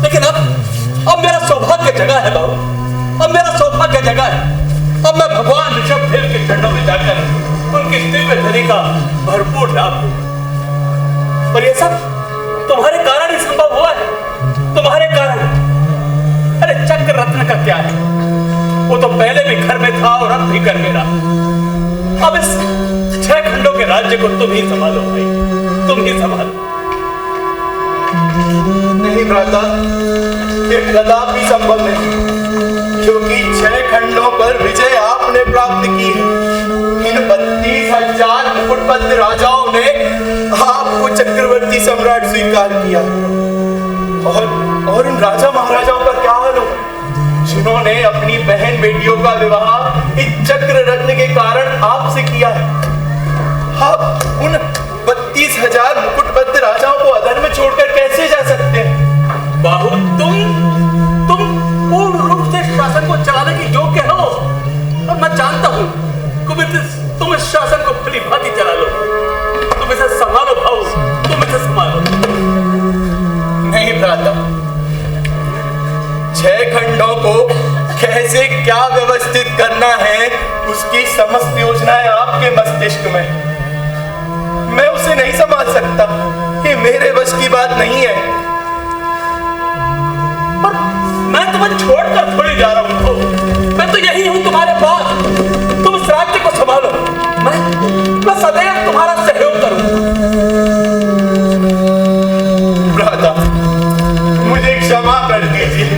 लेकिन अब मेरा सौभाग्य जगा है बाबू, अब मेरा सौभाग्य जगा है। अब मैं भगवान ऋषभदेव के चरणों में जाकर उनकी दिव्य ध्वनि का भरपूर लाभ लूं। और ये सब तुम्हारे कारण ही संभव हुआ है, तुम्हारे कारण। अरे चक्र रत्न का क्या है, वो तो पहले भी घर में था और अब भी घर में रहा। अब इस 6 खंडों के राज्य को तुम ही संभालो भाई, तुम ही संभालो। नहीं भ्राता, ये कदापि संभव नहीं, क्योंकि 6 खंडों पर विजय आपने प्राप्त की है। इन 32,000 मुकुटबद्ध राजाओं ने आपको चक्रवर्ती सम्राट स्वीकार किया, और उन राजा महाराजाओं का क्या हाल होगा? जिन्होंने अपनी बहन बेटियों का विवाह इस चक्र रत्न के कारण आपसे किया है, आप उन 32,000 मुकुटबद्ध राजाओं को अधर में छोड़कर कैसे जा सकते हैं? बाबू, तुम पूर्ण रूप से शासन को चलाने के योग्य हो, और मैं जानता हूँ तुम इस शासन को भली भांति चला लो। तुम इसे संभालो भाऊ, तुम इसे संभालो। नहीं भ्राता, 6 खंडों को कैसे क्या व्यवस्थित करना है उसकी समस्त योजनाएं आपके मस्तिष्क में। मैं उसे नहीं संभाल सकता, ये मेरे वश की बात नहीं है। पर मैं तुम्हें छोड़कर थोड़ी जा रहा हूँ, मैं तो यही हूँ तुम्हारे पास। तुम इस राज्य को संभालो, मैं सदैव तुम्हारा सहयोग करूंगा। भ्राता, मुझे क्षमा कर दीजिए,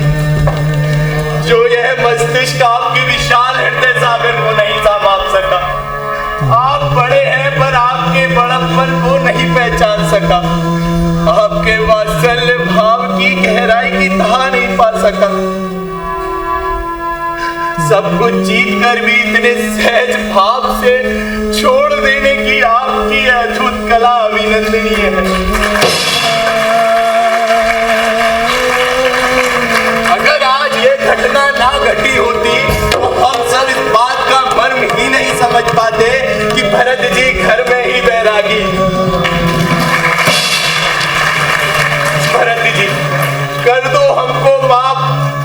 जो यह मस्तिष्क आपके विशाल हृदय सागर को नहीं संभाल सका। आप बड़े हैं पर आपके बड़प्पन को नहीं पहचान सका, आपके वात्सल्य भाव की गहराई की तहा नहीं पा सका। सब कुछ जीत कर भी इतने सहज भाव से छोड़ देने की आपकी अद्भुत कला अभिनंदनीय है। अगर आज ये घटना ना घटी होती तो हम सब इस बात का मर्म ही नहीं समझ पाते कि भरत जी घर में ही बैरागी। भरत जी, कर दो हमको माफ,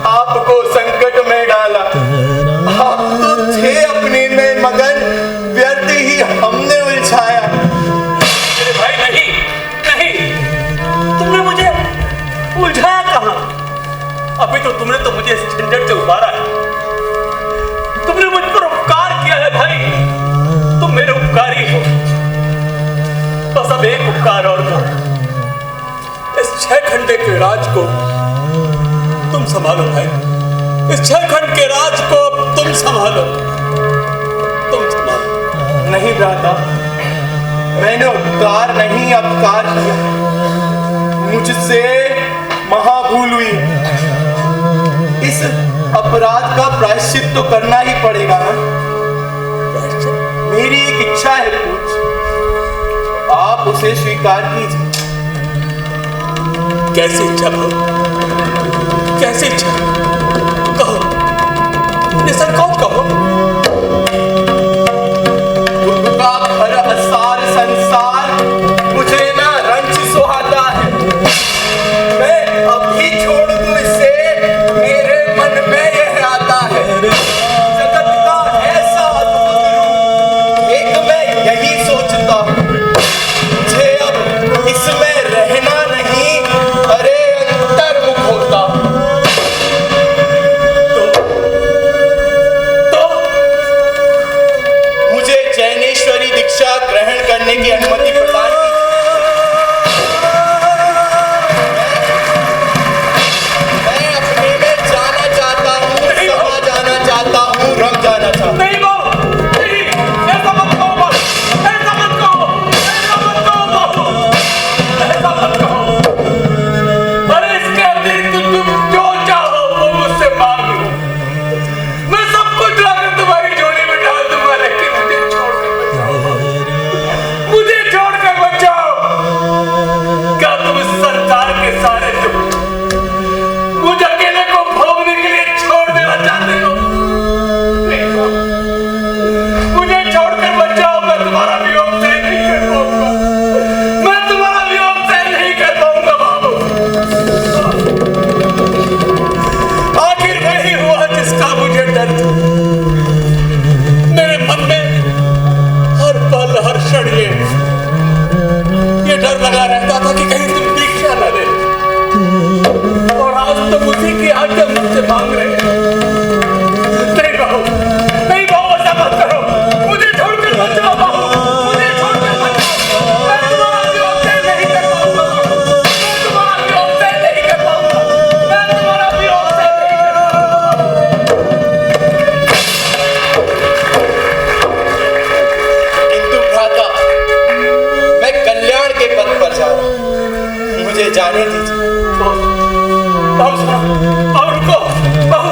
आपको संकट में डाला। आप तो थे अपने में मगन, व्यर्थ ही हमने उलझाया। अरे भाई, नहीं, तुमने मुझे उलझाया कहाँ? अभी तो तुमने मुझे इस झंझट से उबारा है। तुमने मुझ पर उपकार किया है भाई, तुम मेरे उपकारी हो। बस अब एक उपकार और दो, इस 6 खंडे के राज को तुम संभालो भाई। इस 6 खंड के राज को तुम संभालो, तुम संभालो। नहीं भ्राता, मैंने उपकार नहीं अपकार किया, मुझसे महाभूल हुई। इस अपराध का प्रायश्चित तो करना ही पड़ेगा ना। मेरी एक इच्छा है पूछ, आप उसे स्वीकार कीजिए। कैसी इच्छा भाई, कैसी इच्छा? कहो, निसंकोच कहो। दुख का भर असार संसार मुझे ना रंज सुहाता है। मैं अभी छोड़ दूं इसे, मेरे मन में यह आता है। जगत का ऐसा अद्भुत रूप, एक मैं यही सोचता हूँ, मुझे अब इसमें रहना नहीं, अरे अंतर्मुख होता हूँ। मुझे जैनेश्वरी दीक्षा ग्रहण करने की अनुमति प्रदान कीजिए। मैं अपने में जाना चाहता हूँ, समा जाना चाहता हूँ, रम जाना चाहता हूँ। नहीं बाबू, नहीं, ऐसा मत कहो बाबू, ऐसा मत कहो, ऐसा मत कहो बाबू, ऐसा मत कहो। अरे इसके अतिरिक्त तुम जो चाहो वो मुझसे मांग लो, मैं सब कुछ लाकर तुम्हारी झोली में डाल दूंगा, लेकिन मुझे छोड़कर मत जाओ। क्या तुम इस संसार के सारे दुख मुझ अकेले को भोगने के लिए छोड़ देना चाहते हो? नहीं बाबू, मुझे छोड़कर मत जाओ, मैं तुम्हारा वियोग सहन नहीं कर पाऊंगा, मैं तुम्हारा वियोग सहन नहीं कर पाऊंगा बाबू। आखिर वही हुआ जिसका मुझे डर था। मेरे मन में हर पल हर क्षण ये डर लगा रहता था कि कहीं तुम दीक्षा न ले, और आज तुम उसी की आज्ञा मुझसे मांग रहे हो। नहीं बहू, नहीं बहू, ऐसा मत करो, मुझे छोड़कर मत जाओ बहू, मुझे छोड़कर मत जाओ। मैं तुम्हारा वियोग सहन नहीं कर पाऊंगा बहू, मैं तुम्हारा वियोग सहन नहीं कर पाऊंगा, मैं तुम्हारा वियोग सहन नहीं कर पाऊंगा। किंतु भ्राता, मैं कल्याण के पथ पर जा रहा हूँ, मुझे जाने दीजिए। बाबू सुनो, बाबू रुको, बाबू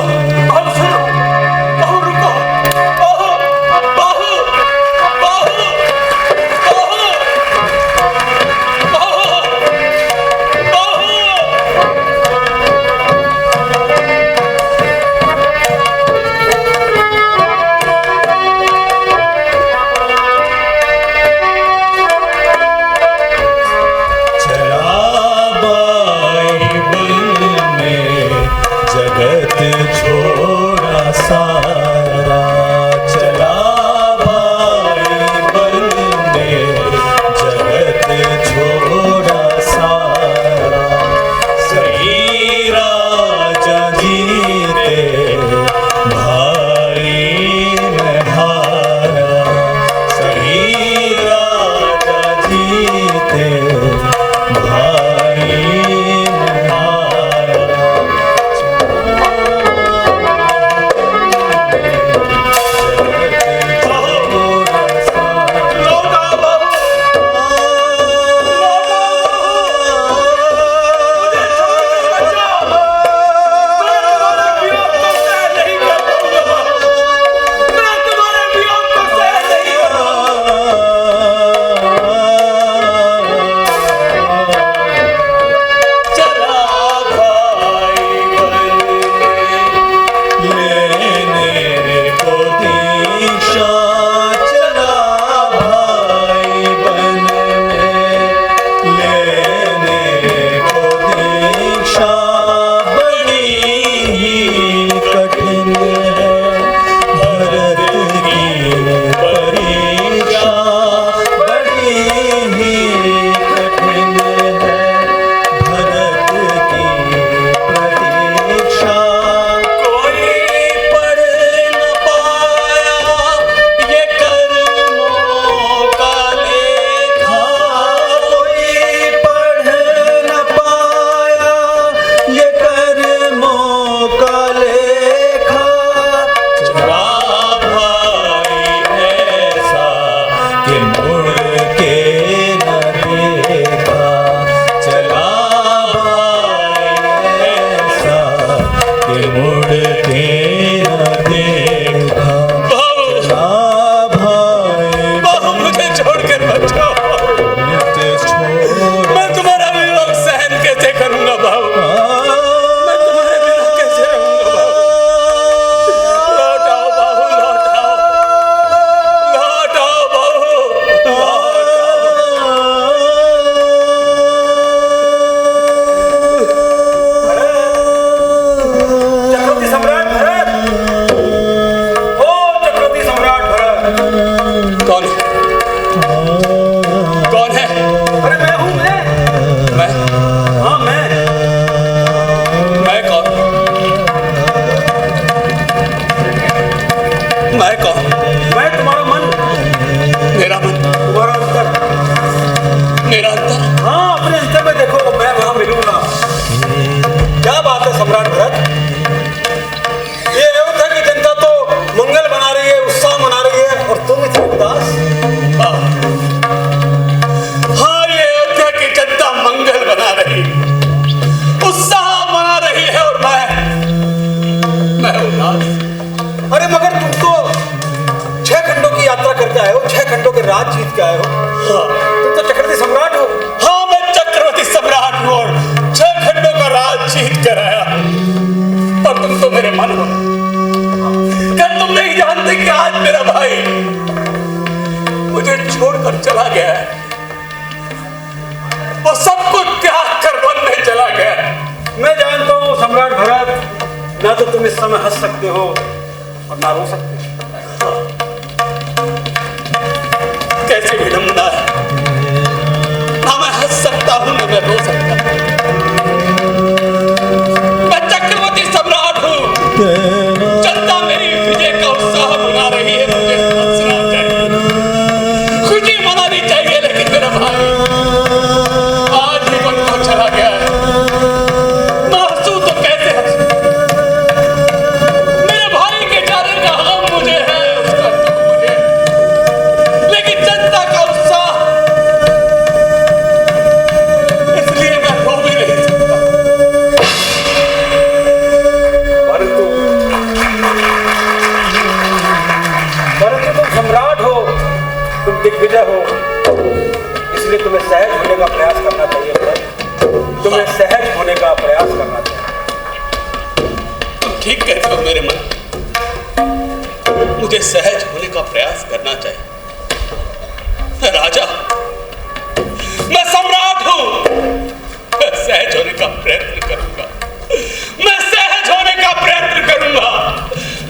कौन है? कौन है? अरे मैं हूँ, मैं? हाँ मैं कौन? मैं कौन? मैं तुम्हारा मन, मेरा मन, तुम्हारा अंतर। मेरा अंतर? हाँ, अपने अंतर में देखो, मैं वहां मिलूंगा। क्या बात है सम्राट भरत, ये अयोध्या की जनता तो मंगल मना रही है, उत्साह मना रही है, और तुम इतने उदास। हाँ, ये अयोध्या की जनता मंगल बना रही, उत्साह मना रही है, और मैं उदास। अरे मगर तुम तो 6 खंडों की यात्रा करके आए हो, 6 खंडों के राज जीत के आए हो। हाँ, तुम तो चक्रवर्ती सम्राट हो। हाँ, मैं चक्रवर्ती सम्राट हूँ और 6 खंडों का राज जीत कर आया। और तुम तो मेरे मन हो। क्या तुम नहीं जानते कि आज मेरा भाई मुझे छोड़कर चला गया है? वो सब कुछ त्याग कर वन में चला गया है। मैं जानता हूँ सम्राट भरत, ना तो तुम इस समय हंस सकते हो और ना रो सकते हो। कैसी विडंबना है, ना मैं हंस सकता हूँ ना मैं रो सकता हूँ। मैं चक्रवर्ती सम्राट हूँ, जनता मेरी विजय का उत्साह मना रही है, मुझे हंसना चाहिए, खुशी मनानी चाहिए, लेकिन मेरा भाई आज ही वन को चला गया है। मैं हंसूं तो कैसे हंसूं? मेरे भाई के जाने का गम मुझे है, उसका दुख मुझे, लेकिन जनता का उत्साह, इसलिए मैं रो भी नहीं सकता। परंतु तुम सम्राट हो, तुम दिग्विजय हो, इसलिए तुम्हें सहज होने का प्रयास करना चाहिए भरत। तुम्हें सहज होने का प्रयास करना चाहिए। तुम ठीक कहते हो मेरे मन, मुझे सहज होने का प्रयास करना चाहिए। मैं राजा, मैं सम्राट हूं, मैं सहज होने का प्रयत्न करूंगा, मैं सहज होने का प्रयत्न करूंगा,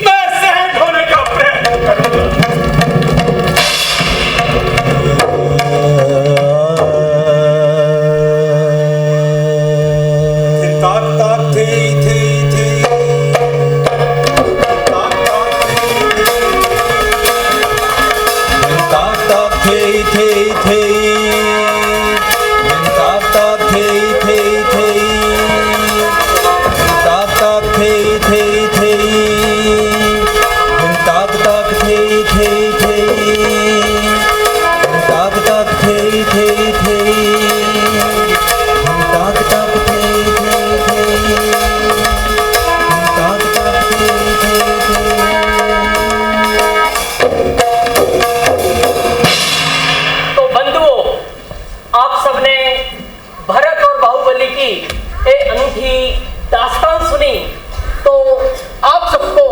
मैं सहज होने का प्रयत्न करूंगा। ताक ताक थे थे थे, ताक ताक थे थे थे, ताक ताक थे थे थे, ताक ताक थे थे थे, ताक ताक थे थे थे, ताक ताक थे थे थे, ताक ताक थे थे थे, ताक ताक थे थे थे। तो बंधुओं, आप सबने भरत और बाहुबली की एक अनूठी दास्तान सुनी, तो आप सबको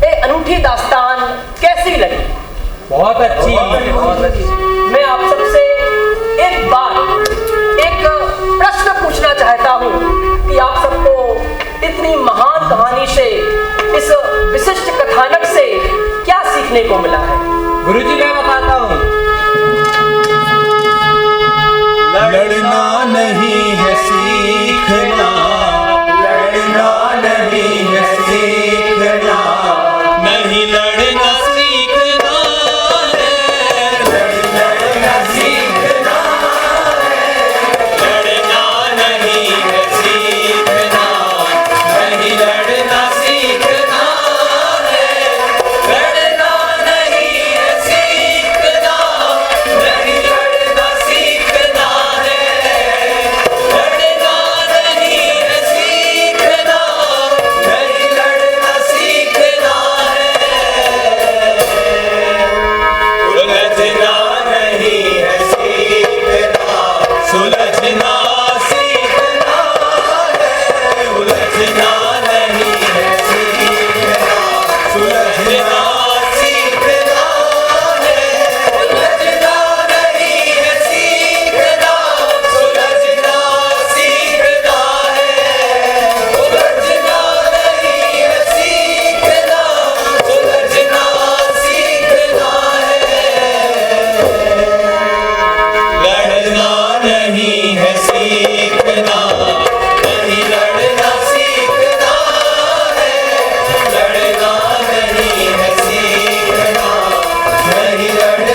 ये अनूठी दास्तान कैसी लगी? बहुत अच्छी, बहुत अच्छी। मैं आप सबसे एक प्रश्न पूछना चाहता हूँ कि आप सबको इतनी महान कहानी से, इस विशिष्ट कथानक से क्या सीखने को मिला है? गुरुजी मैं बताता हूँ। लड़ना नहीं है सीखना, लड़ना नहीं है सीखना, नहीं लड़ना सीखना है, लड़ना सीखना, लड़ना नहीं है सीखना, नहीं लड़ना सीखना है, लड़ना नहीं है सीखना।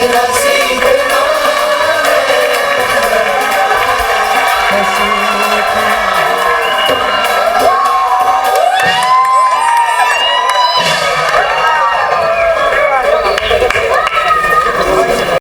जगदम्ब